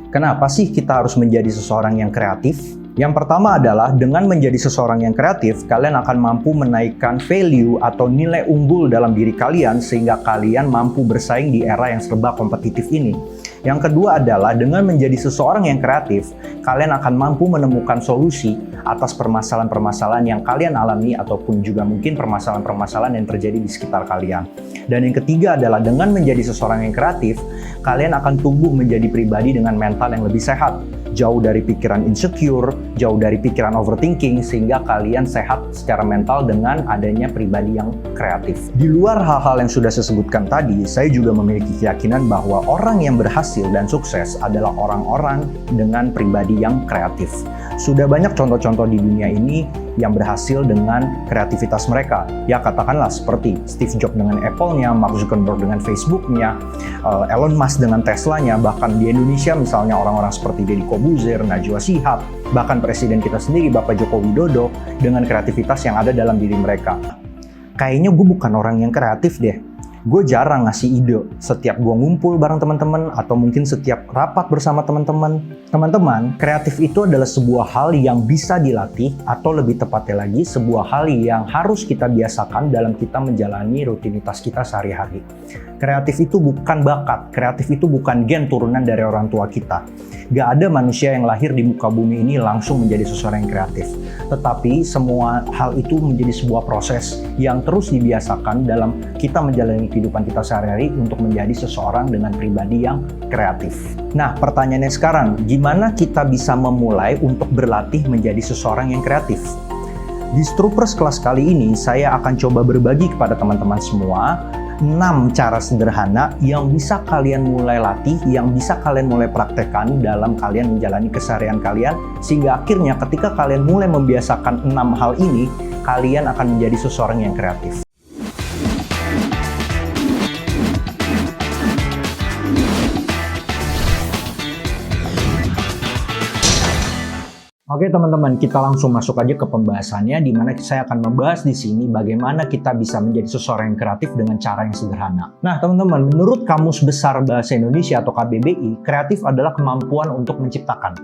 Kenapa sih kita harus menjadi seseorang yang kreatif? Yang pertama adalah dengan menjadi seseorang yang kreatif, kalian akan mampu menaikkan value atau nilai unggul dalam diri kalian sehingga kalian mampu bersaing di era yang serba kompetitif ini. Yang kedua adalah dengan menjadi seseorang yang kreatif, kalian akan mampu menemukan solusi atas permasalahan-permasalahan yang kalian alami ataupun juga mungkin permasalahan-permasalahan yang terjadi di sekitar kalian. Dan yang ketiga adalah dengan menjadi seseorang yang kreatif, kalian akan tumbuh menjadi pribadi dengan mental yang lebih sehat. Jauh dari pikiran insecure, jauh dari pikiran overthinking, sehingga kalian sehat secara mental dengan adanya pribadi yang kreatif. Di luar hal-hal yang sudah saya sebutkan tadi, saya juga memiliki keyakinan bahwa orang yang berhasil dan sukses adalah orang-orang dengan pribadi yang kreatif. Sudah banyak contoh-contoh di dunia ini yang berhasil dengan kreativitas mereka. Ya katakanlah seperti Steve Jobs dengan Apple-nya, Mark Zuckerberg dengan Facebook-nya, Elon Musk dengan Tesla-nya, bahkan di Indonesia misalnya orang-orang seperti Deddy Corbuzier, Najwa Shihab, bahkan presiden kita sendiri Bapak Joko Widodo dengan kreativitas yang ada dalam diri mereka. Kayaknya gue bukan orang yang kreatif deh. Gue jarang ngasih ide setiap gue ngumpul bareng teman-teman atau mungkin setiap rapat bersama teman-teman. Teman-teman, kreatif itu adalah sebuah hal yang bisa dilatih atau lebih tepatnya lagi sebuah hal yang harus kita biasakan dalam kita menjalani rutinitas kita sehari-hari. Kreatif itu bukan bakat, kreatif itu bukan gen turunan dari orang tua kita. Gak ada manusia yang lahir di muka bumi ini langsung menjadi seseorang yang kreatif. Tetapi semua hal itu menjadi sebuah proses yang terus dibiasakan dalam kita menjalani kehidupan kita sehari-hari untuk menjadi seseorang dengan pribadi yang kreatif. Nah, pertanyaannya sekarang, gimana kita bisa memulai untuk berlatih menjadi seseorang yang kreatif? Di Stroopers kelas kali ini, saya akan coba berbagi kepada teman-teman semua 6 cara sederhana yang bisa kalian mulai latih, yang bisa kalian mulai praktekkan dalam kalian menjalani keseharian kalian, sehingga akhirnya ketika kalian mulai membiasakan 6 hal ini, kalian akan menjadi seseorang yang kreatif. Oke teman-teman, kita langsung masuk aja ke pembahasannya, di mana saya akan membahas di sini bagaimana kita bisa menjadi seseorang yang kreatif dengan cara yang sederhana. Nah teman-teman, menurut Kamus Besar Bahasa Indonesia atau KBBI, kreatif adalah kemampuan untuk menciptakan,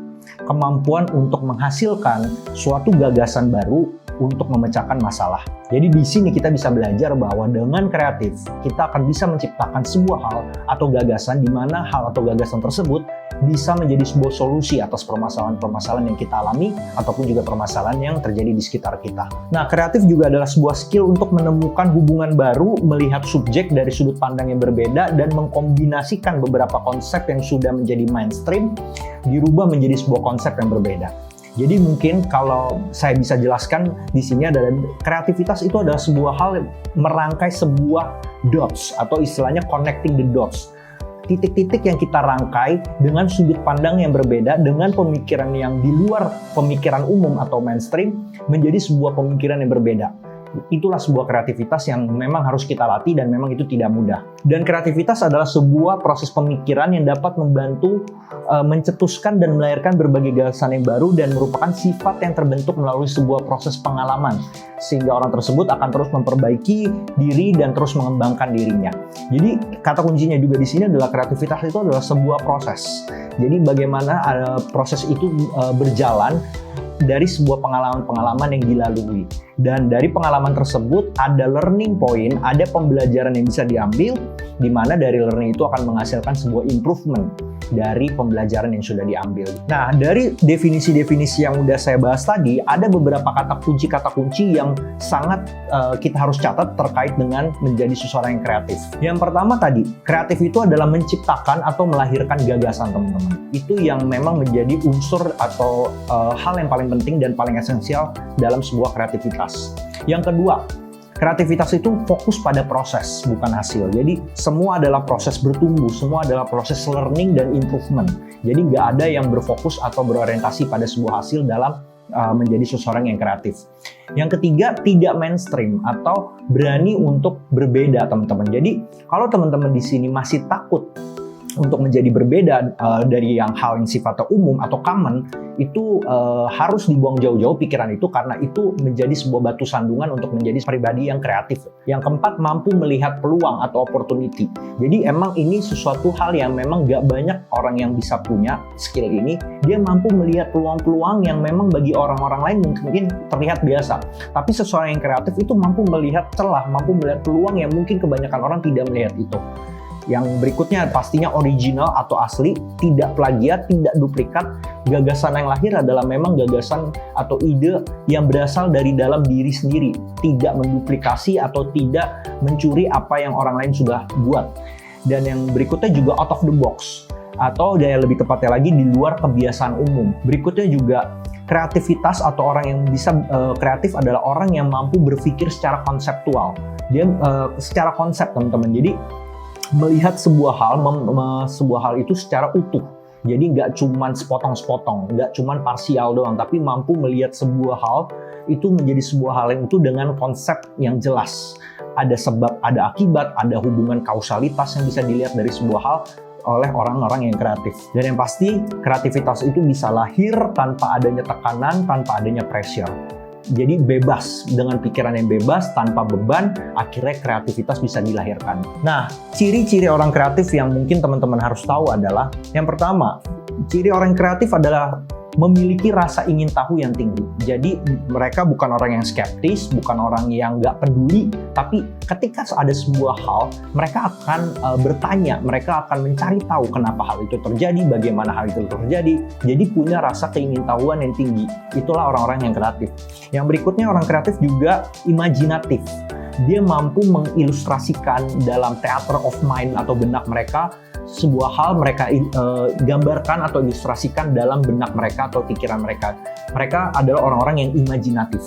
kemampuan untuk menghasilkan suatu gagasan baru untuk memecahkan masalah. Jadi di sini kita bisa belajar bahwa dengan kreatif kita akan bisa menciptakan sebuah hal atau gagasan di mana hal atau gagasan tersebut bisa menjadi sebuah solusi atas permasalahan-permasalahan yang kita alami ataupun juga permasalahan yang terjadi di sekitar kita. Nah, kreatif juga adalah sebuah skill untuk menemukan hubungan baru, melihat subjek dari sudut pandang yang berbeda dan mengkombinasikan beberapa konsep yang sudah menjadi mainstream dirubah menjadi sebuah konsep yang berbeda. Jadi mungkin kalau saya bisa jelaskan di sini adalah kreativitas itu adalah sebuah hal merangkai sebuah dots atau istilahnya connecting the dots. Titik-titik yang kita rangkai dengan sudut pandang yang berbeda, dengan pemikiran yang di luar pemikiran umum atau mainstream menjadi sebuah pemikiran yang berbeda. Itulah sebuah kreativitas yang memang harus kita latih dan memang itu tidak mudah. Dan kreativitas adalah sebuah proses pemikiran yang dapat membantu mencetuskan dan melahirkan berbagai gagasan yang baru dan merupakan sifat yang terbentuk melalui sebuah proses pengalaman sehingga orang tersebut akan terus memperbaiki diri dan terus mengembangkan dirinya. Jadi kata kuncinya juga di sini adalah kreativitas itu adalah sebuah proses. Jadi bagaimana proses itu berjalan dari sebuah pengalaman-pengalaman yang dilalui. Dan dari pengalaman tersebut ada learning point, ada pembelajaran yang bisa diambil, di mana dari learning itu akan menghasilkan sebuah improvement dari pembelajaran yang sudah diambil. Nah, dari definisi-definisi yang udah saya bahas tadi, ada beberapa kata kunci yang sangat kita harus catat terkait dengan menjadi seseorang yang kreatif. Yang pertama tadi, kreatif itu adalah menciptakan atau melahirkan gagasan, teman-teman. Itu yang memang menjadi unsur atau hal yang paling penting dan paling esensial dalam sebuah kreativitas. Yang kedua, kreativitas itu fokus pada proses, bukan hasil. Jadi semua adalah proses bertumbuh, semua adalah proses learning dan improvement. Jadi nggak ada yang berfokus atau berorientasi pada sebuah hasil dalam menjadi seseorang yang kreatif. Yang ketiga, tidak mainstream atau berani untuk berbeda, teman-teman. Jadi kalau teman-teman di sini masih takut untuk menjadi berbeda dari hal yang sifatnya umum atau common, itu harus dibuang jauh-jauh pikiran itu, karena itu menjadi sebuah batu sandungan untuk menjadi pribadi yang kreatif. Yang keempat, mampu melihat peluang atau opportunity. Jadi emang ini sesuatu hal yang memang gak banyak orang yang bisa punya skill ini. Dia mampu melihat peluang-peluang yang memang bagi orang-orang lain mungkin terlihat biasa. Tapi seseorang yang kreatif itu mampu melihat celah, mampu melihat peluang yang mungkin kebanyakan orang tidak melihat itu. Yang berikutnya pastinya original atau asli, tidak plagiat, tidak duplikat. Gagasan yang lahir adalah memang gagasan atau ide yang berasal dari dalam diri sendiri, tidak menduplikasi atau tidak mencuri apa yang orang lain sudah buat. Dan yang berikutnya juga out of the box, atau lebih tepatnya lagi di luar kebiasaan umum. Berikutnya juga kreativitas atau orang yang bisa kreatif adalah orang yang mampu berpikir secara konseptual. Dia secara konsep, teman-teman. Jadi melihat sebuah hal itu secara utuh. Jadi nggak cuman sepotong-sepotong, nggak cuman parsial doang, tapi mampu melihat sebuah hal itu menjadi sebuah hal yang utuh dengan konsep yang jelas. Ada sebab, ada akibat, ada hubungan kausalitas yang bisa dilihat dari sebuah hal oleh orang-orang yang kreatif. Dan yang pasti, kreativitas itu bisa lahir tanpa adanya tekanan, tanpa adanya pressure. Jadi bebas, dengan pikiran yang bebas, tanpa beban, akhirnya kreativitas bisa dilahirkan. Nah, ciri-ciri orang kreatif yang mungkin teman-teman harus tahu adalah, yang pertama, ciri orang kreatif adalah memiliki rasa ingin tahu yang tinggi. Jadi mereka bukan orang yang skeptis, bukan orang yang nggak peduli, tapi ketika ada sebuah hal, mereka akan bertanya, mereka akan mencari tahu kenapa hal itu terjadi, bagaimana hal itu terjadi. Jadi punya rasa keingintahuan yang tinggi. Itulah orang-orang yang kreatif. Yang berikutnya, orang kreatif juga imajinatif. Dia mampu mengilustrasikan dalam theater of mind atau benak mereka sebuah hal, mereka gambarkan atau ilustrasikan dalam benak mereka atau pikiran mereka. Mereka adalah orang-orang yang imajinatif.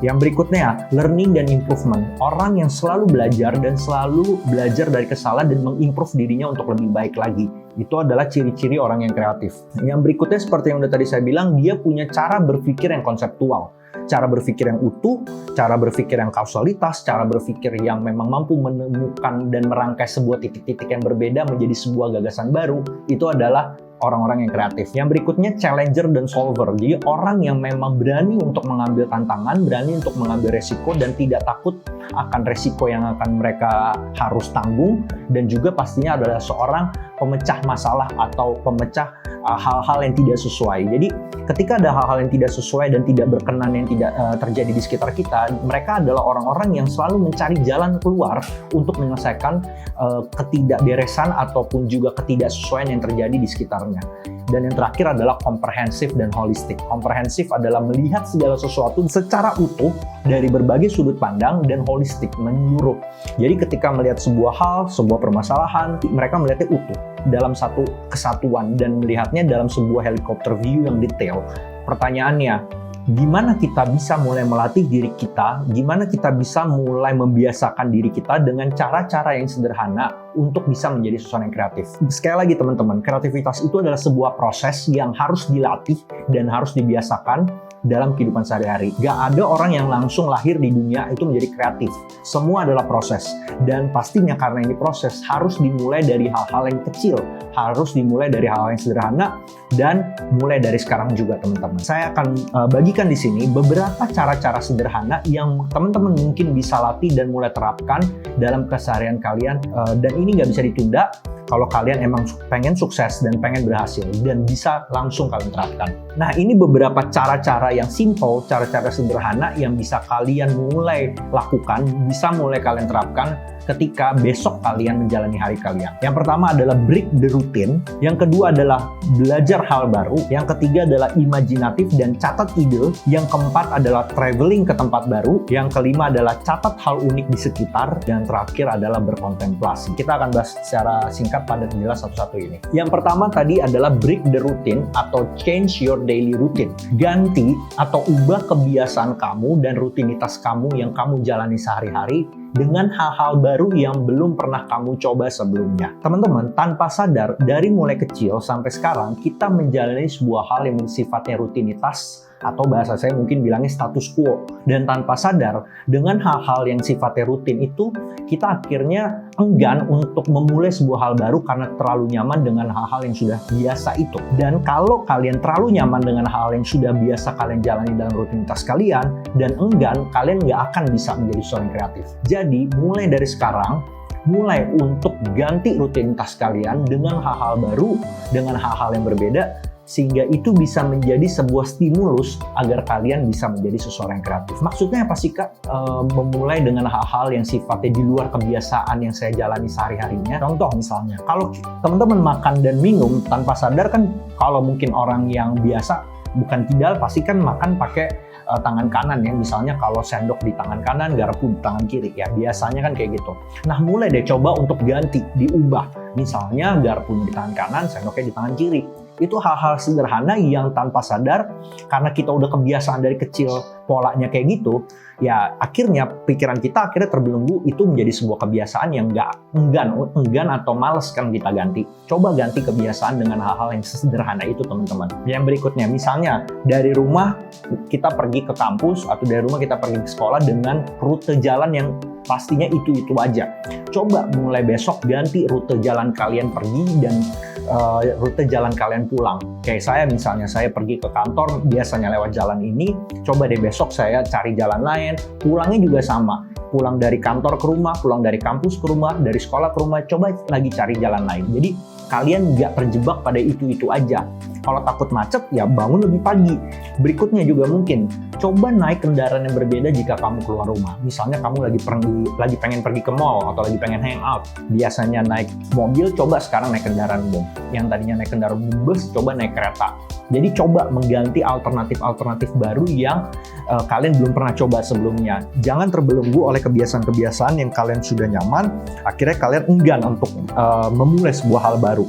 Yang berikutnya, learning dan improvement. Orang yang selalu belajar dan selalu belajar dari kesalahan dan mengimprove dirinya untuk lebih baik lagi. Itu adalah ciri-ciri orang yang kreatif. Yang berikutnya, seperti yang udah tadi saya bilang, dia punya cara berpikir yang konseptual. Cara berpikir yang utuh, cara berpikir yang kausalitas, cara berpikir yang memang mampu menemukan dan merangkai sebuah titik-titik yang berbeda menjadi sebuah gagasan baru. Itu adalah orang-orang yang kreatif. Yang berikutnya, challenger dan solver. Jadi orang yang memang berani untuk mengambil tantangan, berani untuk mengambil resiko, dan tidak takut akan resiko yang akan mereka harus tanggung. Dan juga pastinya adalah seorang pemecah masalah atau pemecah hal-hal yang tidak sesuai. Jadi ketika ada hal-hal yang tidak sesuai dan tidak berkenan yang tidak terjadi di sekitar kita, mereka adalah orang-orang yang selalu mencari jalan keluar untuk menyelesaikan ketidakberesan ataupun juga ketidaksesuaian yang terjadi di sekitarnya. Dan yang terakhir adalah komprehensif dan holistik. Komprehensif adalah melihat segala sesuatu secara utuh dari berbagai sudut pandang, dan holistik, menyeluruh. Jadi ketika melihat sebuah hal, sebuah permasalahan, mereka melihatnya utuh dalam satu kesatuan dan melihatnya dalam sebuah helikopter view yang detail. Pertanyaannya, gimana kita bisa mulai melatih diri kita, gimana kita bisa mulai membiasakan diri kita dengan cara-cara yang sederhana untuk bisa menjadi seseorang yang kreatif. Sekali lagi teman-teman, kreativitas itu adalah sebuah proses yang harus dilatih dan harus dibiasakan dalam kehidupan sehari-hari. Gak ada orang yang langsung lahir di dunia itu menjadi kreatif. Semua adalah proses. Dan pastinya karena ini proses, harus dimulai dari hal-hal yang kecil. Harus dimulai dari hal-hal yang sederhana, dan mulai dari sekarang juga teman-teman. Saya akan bagikan di sini beberapa cara-cara sederhana yang teman-teman mungkin bisa latih dan mulai terapkan dalam keseharian kalian. Dan ini nggak bisa ditunda kalau kalian emang pengen sukses dan pengen berhasil, dan bisa langsung kalian terapkan. Nah, ini beberapa cara-cara yang simple, cara-cara sederhana yang bisa kalian mulai lakukan, bisa mulai kalian terapkan ketika besok kalian menjalani hari kalian. Yang pertama adalah break the routine, yang kedua adalah belajar hal baru, yang ketiga adalah imajinatif dan catat ide, yang keempat adalah traveling ke tempat baru, yang kelima adalah catat hal unik di sekitar, dan terakhir adalah berkontemplasi. Kita akan bahas secara singkat pada jelas satu-satu ini. Yang pertama tadi adalah break the routine atau change your daily routine. Ganti atau ubah kebiasaan kamu dan rutinitas kamu yang kamu jalani sehari-hari dengan hal-hal baru yang belum pernah kamu coba sebelumnya. Teman-teman, tanpa sadar, dari mulai kecil sampai sekarang, kita menjalani sebuah hal yang sifatnya rutinitas atau bahasa saya mungkin bilangnya status quo. Dan tanpa sadar, dengan hal-hal yang sifatnya rutin itu, kita akhirnya enggan untuk memulai sebuah hal baru karena terlalu nyaman dengan hal-hal yang sudah biasa itu. Dan kalau kalian terlalu nyaman dengan hal yang sudah biasa kalian jalani dalam rutinitas kalian, dan enggan, kalian nggak akan bisa menjadi seorang kreatif. Jadi, mulai dari sekarang, mulai untuk ganti rutinitas kalian dengan hal-hal baru, dengan hal-hal yang berbeda, sehingga itu bisa menjadi sebuah stimulus agar kalian bisa menjadi seseorang yang kreatif. Maksudnya apa sih Kak? Memulai dengan hal-hal yang sifatnya di luar kebiasaan yang saya jalani sehari-harinya. Contoh misalnya, kalau teman-teman makan dan minum tanpa sadar kan, kalau mungkin orang yang biasa bukan kidal pasti kan makan pakai tangan kanan ya, misalnya kalau sendok di tangan kanan, garpu di tangan kiri ya, biasanya kan kayak gitu. Nah mulai deh coba untuk ganti, diubah, misalnya garpunya di tangan kanan, sendoknya di tangan kiri. Itu hal-hal sederhana yang tanpa sadar, karena kita udah kebiasaan dari kecil polanya kayak gitu, ya akhirnya pikiran kita akhirnya terbelenggu, itu menjadi sebuah kebiasaan yang enggan atau males kan kita ganti. Coba ganti kebiasaan dengan hal-hal yang sederhana itu teman-teman. Yang berikutnya, misalnya dari rumah kita pergi ke kampus atau dari rumah kita pergi ke sekolah dengan rute jalan yang pastinya itu-itu aja. Coba mulai besok ganti rute jalan kalian pergi dan rute jalan kalian pulang. Kayak saya misalnya, saya pergi ke kantor biasanya lewat jalan ini, coba deh besok saya cari jalan lain, pulangnya juga sama. Pulang dari kantor ke rumah, pulang dari kampus ke rumah, dari sekolah ke rumah, coba lagi cari jalan lain. Jadi kalian nggak terjebak pada itu-itu aja. Kalau takut macet, ya bangun lebih pagi. Berikutnya juga mungkin, coba naik kendaraan yang berbeda jika kamu keluar rumah. Misalnya kamu lagi pengen pergi ke mall atau lagi pengen hangout. Biasanya naik mobil, coba sekarang naik kendaraan umum. Yang tadinya naik kendaraan bus, coba naik kereta. Jadi coba mengganti alternatif-alternatif baru yang kalian belum pernah coba sebelumnya. Jangan terbelenggu oleh kebiasaan-kebiasaan yang kalian sudah nyaman, akhirnya kalian enggan untuk memulai sebuah hal baru.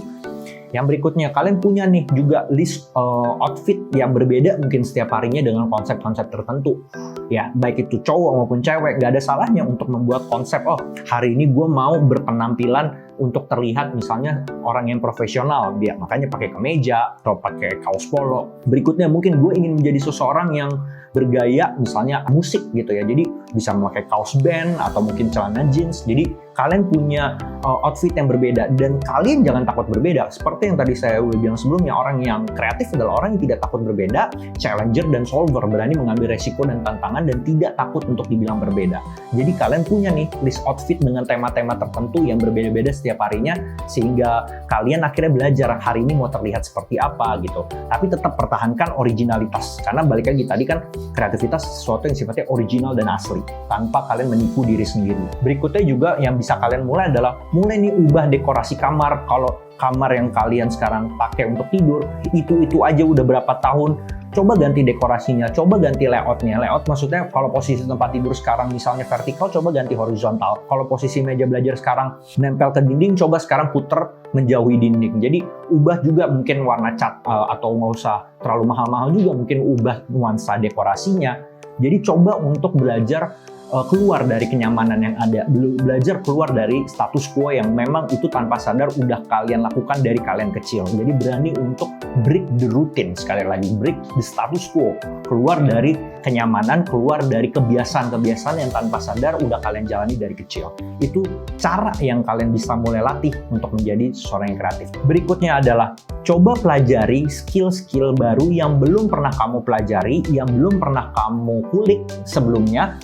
Yang berikutnya, kalian punya nih juga list outfit yang berbeda mungkin setiap harinya dengan konsep-konsep tertentu. Ya, baik itu cowok maupun cewek, gak ada salahnya untuk membuat konsep, oh hari ini gue mau berpenampilan untuk terlihat misalnya orang yang profesional, dia makanya pakai kemeja atau pakai kaos polo. Berikutnya mungkin gue ingin menjadi seseorang yang bergaya misalnya musik gitu ya, jadi bisa memakai kaos band atau mungkin celana jeans. Jadi kalian punya outfit yang berbeda dan kalian jangan takut berbeda. Seperti yang tadi saya udah bilang sebelumnya, orang yang kreatif adalah orang yang tidak takut berbeda, challenger dan solver, berani mengambil resiko dan tantangan dan tidak takut untuk dibilang berbeda. Jadi kalian punya nih list outfit dengan tema-tema tertentu yang berbeda-beda setiap harinya, sehingga kalian akhirnya belajar hari ini mau terlihat seperti apa gitu. Tapi tetap pertahankan originalitas, karena balik lagi tadi kan, kreativitas sesuatu yang sifatnya original dan asli tanpa kalian menipu diri sendiri. Berikutnya juga yang bisa kalian mulai adalah mulai nih ubah dekorasi kamar. Kalau kamar yang kalian sekarang pakai untuk tidur itu aja udah berapa tahun, coba ganti dekorasinya, coba ganti layoutnya. Layout maksudnya kalau posisi tempat tidur sekarang misalnya vertikal, coba ganti horizontal. Kalau posisi meja belajar sekarang nempel ke dinding, coba sekarang puter menjauhi dinding. Jadi ubah juga mungkin warna cat atau nggak usah terlalu mahal-mahal juga, mungkin ubah nuansa dekorasinya. Jadi coba untuk belajar keluar dari kenyamanan yang ada, belajar keluar dari status quo yang memang itu tanpa sadar udah kalian lakukan dari kalian kecil. Jadi berani untuk break the routine, sekali lagi break the status quo, keluar dari kenyamanan, keluar dari kebiasaan-kebiasaan yang tanpa sadar udah kalian jalani dari kecil. Itu cara yang kalian bisa mulai latih untuk menjadi seorang yang kreatif. Berikutnya adalah coba pelajari skill-skill baru yang belum pernah kamu pelajari, yang belum pernah kamu kulik sebelumnya.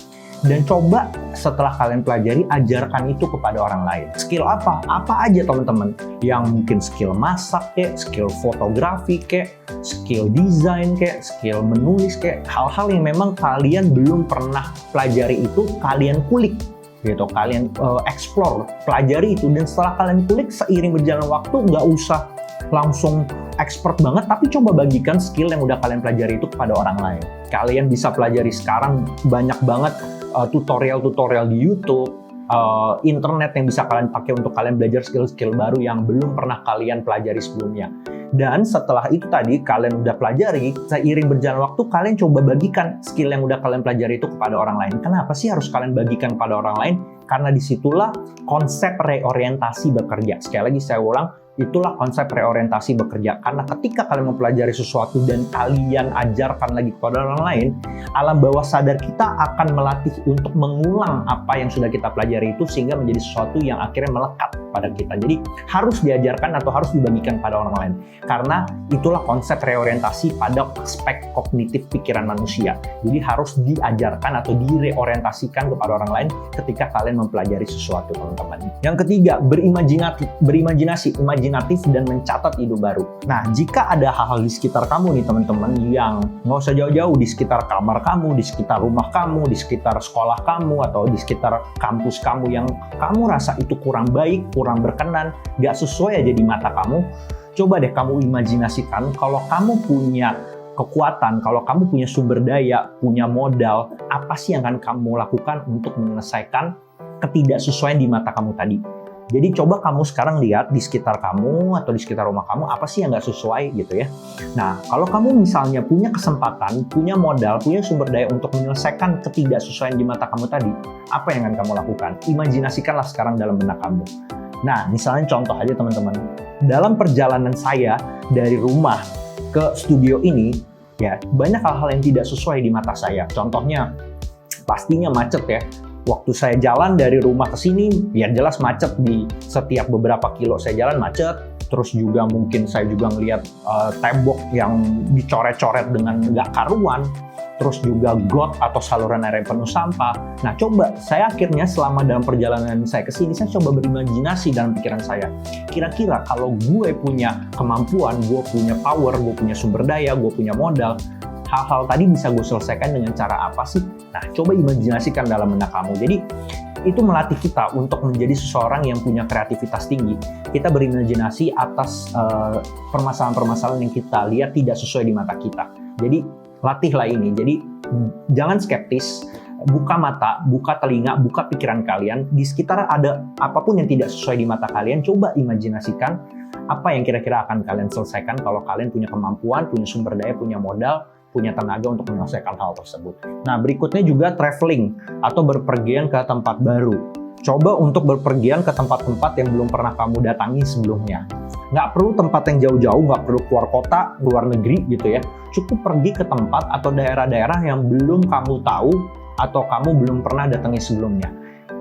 Dan coba setelah kalian pelajari, ajarkan itu kepada orang lain. Skill apa? Apa aja teman-teman? Yang mungkin skill masak kek, skill fotografi kek, skill desain kek, skill menulis kek. Hal-hal yang memang kalian belum pernah pelajari itu, kalian kulik gitu. Kalian explore, pelajari itu. Dan setelah kalian kulik, seiring berjalan waktu, nggak usah langsung expert banget, tapi coba bagikan skill yang udah kalian pelajari itu kepada orang lain. Kalian bisa pelajari sekarang banyak banget tutorial-tutorial di YouTube, internet yang bisa kalian pakai untuk kalian belajar skill-skill baru yang belum pernah kalian pelajari sebelumnya. Dan setelah itu tadi kalian udah pelajari, seiring berjalan waktu kalian coba bagikan skill yang udah kalian pelajari itu kepada orang lain. Kenapa sih harus kalian bagikan kepada orang lain? Karena disitulah konsep reorientasi bekerja. Sekali lagi saya ulang, Itulah konsep reorientasi bekerja. Karena ketika kalian mempelajari sesuatu dan kalian ajarkan lagi kepada orang lain, alam bawah sadar kita akan melatih untuk mengulang apa yang sudah kita pelajari itu sehingga menjadi sesuatu yang akhirnya melekat pada kita. Jadi harus diajarkan atau harus dibagikan pada orang lain. Karena itulah konsep reorientasi pada aspek kognitif pikiran manusia. Jadi harus diajarkan atau direorientasikan kepada orang lain ketika kalian mempelajari sesuatu, teman-teman. Yang ketiga, berimajinasi, imajinatif dan mencatat ide baru. Nah, jika ada hal-hal di sekitar kamu nih teman-teman yang nggak usah jauh-jauh, di sekitar kamar kamu, di sekitar rumah kamu, di sekitar sekolah kamu, atau di sekitar kampus kamu yang kamu rasa itu kurang baik, kurang berkenan, nggak sesuai aja di mata kamu, coba deh kamu imajinasikan kalau kamu punya kekuatan, kalau kamu punya sumber daya, punya modal, apa sih yang akan kamu lakukan untuk menyelesaikan ketidaksesuaian di mata kamu tadi. Jadi coba kamu sekarang lihat di sekitar kamu atau di sekitar rumah kamu apa sih yang nggak sesuai gitu ya. Nah, kalau kamu misalnya punya kesempatan, punya modal, punya sumber daya untuk menyelesaikan ketidaksesuaian di mata kamu tadi, apa yang akan kamu lakukan? Imajinasikanlah sekarang dalam benak kamu. Nah, misalnya contoh aja teman-teman, dalam perjalanan saya dari rumah ke studio ini, ya banyak hal-hal yang tidak sesuai di mata saya. Contohnya, pastinya macet ya. Waktu saya jalan dari rumah ke sini, ya jelas macet di setiap beberapa kilo saya jalan macet. Terus juga mungkin saya juga ngelihat tembok yang dicoret-coret dengan nggak karuan. Terus juga got atau saluran air yang penuh sampah. Nah, coba saya akhirnya selama dalam perjalanan saya ke sini, saya coba berimajinasi dalam pikiran saya. Kira-kira kalau gue punya kemampuan, gue punya power, gue punya sumber daya, gue punya modal, hal-hal tadi bisa gue selesaikan dengan cara apa sih? Nah, coba imajinasikan dalam benak kamu. Jadi, itu melatih kita untuk menjadi seseorang yang punya kreativitas tinggi. Kita berimajinasi atas permasalahan-permasalahan yang kita lihat tidak sesuai di mata kita. Jadi, latihlah ini. Jadi, jangan skeptis. Buka mata, buka telinga, buka pikiran kalian. Di sekitar ada apapun yang tidak sesuai di mata kalian, coba imajinasikan apa yang kira-kira akan kalian selesaikan kalau kalian punya kemampuan, punya sumber daya, punya modal, punya tenaga untuk menyelesaikan hal tersebut. Nah, berikutnya juga traveling atau berpergian ke tempat baru. Coba untuk berpergian ke tempat-tempat yang belum pernah kamu datangi sebelumnya. Nggak perlu tempat yang jauh-jauh, nggak perlu keluar kota, luar negeri gitu ya. Cukup pergi ke tempat atau daerah-daerah yang belum kamu tahu atau kamu belum pernah datangi sebelumnya.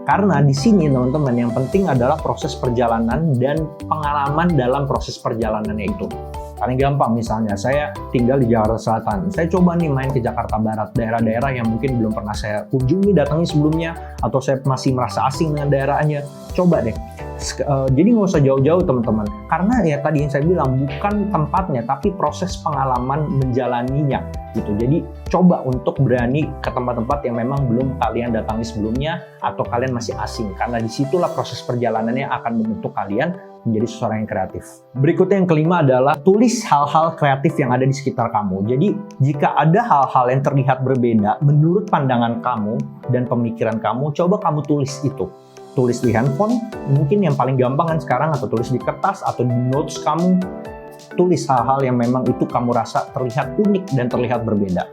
Karena di sini teman-teman yang penting adalah proses perjalanan dan pengalaman dalam proses perjalanannya itu. Paling gampang misalnya saya tinggal di Jakarta Selatan, saya coba nih main ke Jakarta Barat, daerah-daerah yang mungkin belum pernah saya kunjungi, datangi sebelumnya, atau saya masih merasa asing dengan daerahnya, coba deh. Jadi nggak usah jauh-jauh teman-teman, karena ya tadi yang saya bilang bukan tempatnya, tapi proses pengalaman menjalaninya gitu. Jadi coba untuk berani ke tempat-tempat yang memang belum kalian datangi sebelumnya atau kalian masih asing, karena disitulah proses perjalanannya akan membentuk kalian menjadi seseorang yang kreatif. Berikutnya yang kelima adalah tulis hal-hal kreatif yang ada di sekitar kamu. Jadi jika ada hal-hal yang terlihat berbeda menurut pandangan kamu dan pemikiran kamu, coba kamu tulis itu. Tulis di handphone, mungkin yang paling gampang kan sekarang, atau tulis di kertas atau di notes kamu. Tulis hal-hal yang memang itu kamu rasa terlihat unik dan terlihat berbeda.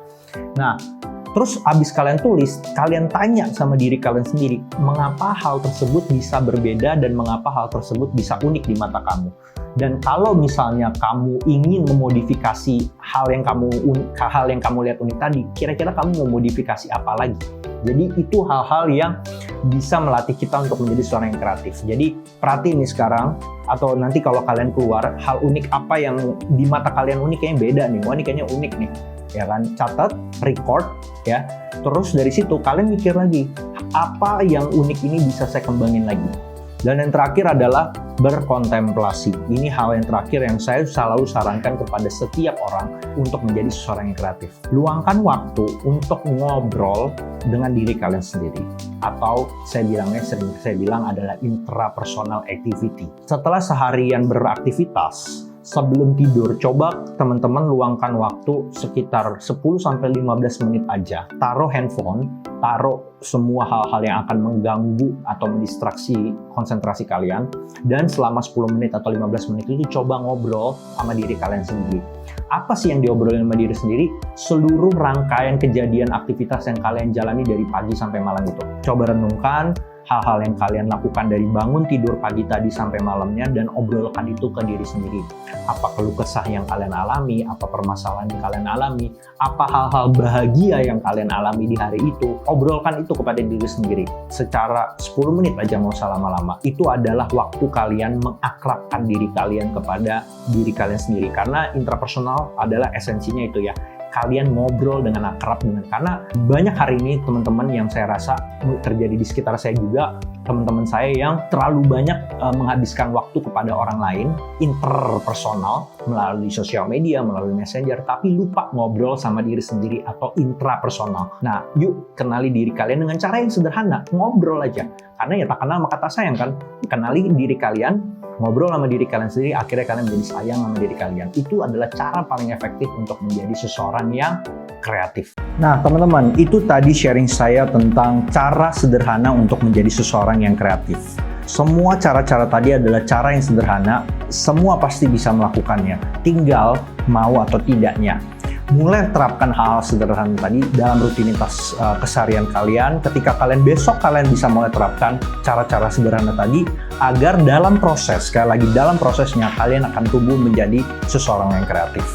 Nah, terus abis kalian tulis, kalian tanya sama diri kalian sendiri, mengapa hal tersebut bisa berbeda dan mengapa hal tersebut bisa unik di mata kamu. Dan kalau misalnya kamu ingin memodifikasi hal yang kamu lihat unik tadi, kira-kira kamu mau modifikasi apa lagi? Jadi itu hal-hal yang bisa melatih kita untuk menjadi seorang yang kreatif. Jadi perhatiin nih sekarang, atau nanti kalau kalian keluar, hal unik apa yang di mata kalian unik, kayaknya beda nih, wah ini kayaknya unik nih, ya kan? Catat, record, ya. Terus dari situ kalian mikir lagi, apa yang unik ini bisa saya kembangin lagi. Dan yang terakhir adalah berkontemplasi. Ini hal yang terakhir yang saya selalu sarankan kepada setiap orang untuk menjadi seseorang yang kreatif. Luangkan waktu untuk ngobrol dengan diri kalian sendiri. Atau sering saya bilang adalah intrapersonal activity. Setelah seharian beraktivitas, sebelum tidur, coba teman-teman luangkan waktu sekitar 10-15 menit aja. Taruh handphone, taruh semua hal-hal yang akan mengganggu atau mendistraksi konsentrasi kalian, dan selama 10 menit atau 15 menit itu coba ngobrol sama diri kalian sendiri. Apa sih yang diobrolin sama diri sendiri? Seluruh rangkaian kejadian aktivitas yang kalian jalani dari pagi sampai malam itu. Coba renungkan hal-hal yang kalian lakukan dari bangun tidur pagi tadi sampai malamnya dan obrolkan itu ke diri sendiri. Apa keluh kesah yang kalian alami, apa permasalahan yang kalian alami, apa hal-hal bahagia yang kalian alami di hari itu, obrolkan itu kepada diri sendiri. Secara 10 menit aja, nggak usah lama-lama. Itu adalah waktu kalian mengakrabkan diri kalian kepada diri kalian sendiri. Karena intrapersonal adalah esensinya itu ya. Kalian ngobrol dengan akrab karena banyak hari ini teman-teman yang saya rasa terjadi di sekitar saya juga, teman-teman saya yang terlalu banyak menghabiskan waktu kepada orang lain, interpersonal, melalui sosial media, melalui messenger, tapi lupa ngobrol sama diri sendiri atau intrapersonal. Nah, yuk kenali diri kalian dengan cara yang sederhana, ngobrol aja. Karena ya tak kenal maka tak sayang kan, kenali diri kalian, ngobrol sama diri kalian sendiri, akhirnya kalian menjadi sayang sama diri kalian. Itu adalah cara paling efektif untuk menjadi seseorang yang kreatif. Nah, teman-teman, itu tadi sharing saya tentang cara sederhana untuk menjadi seseorang yang kreatif. Semua cara-cara tadi adalah cara yang sederhana, semua pasti bisa melakukannya. Tinggal mau atau tidaknya. Mulai terapkan hal-hal sederhana tadi dalam rutinitas keseharian kalian. Ketika kalian besok kalian bisa mulai terapkan cara-cara sederhana tadi agar dalam proses, sekali lagi dalam prosesnya kalian akan tumbuh menjadi seseorang yang kreatif.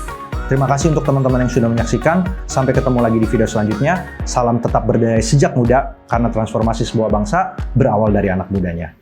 Terima kasih untuk teman-teman yang sudah menyaksikan. Sampai ketemu lagi di video selanjutnya. Salam tetap berdaya sejak muda karena transformasi sebuah bangsa berawal dari anak mudanya.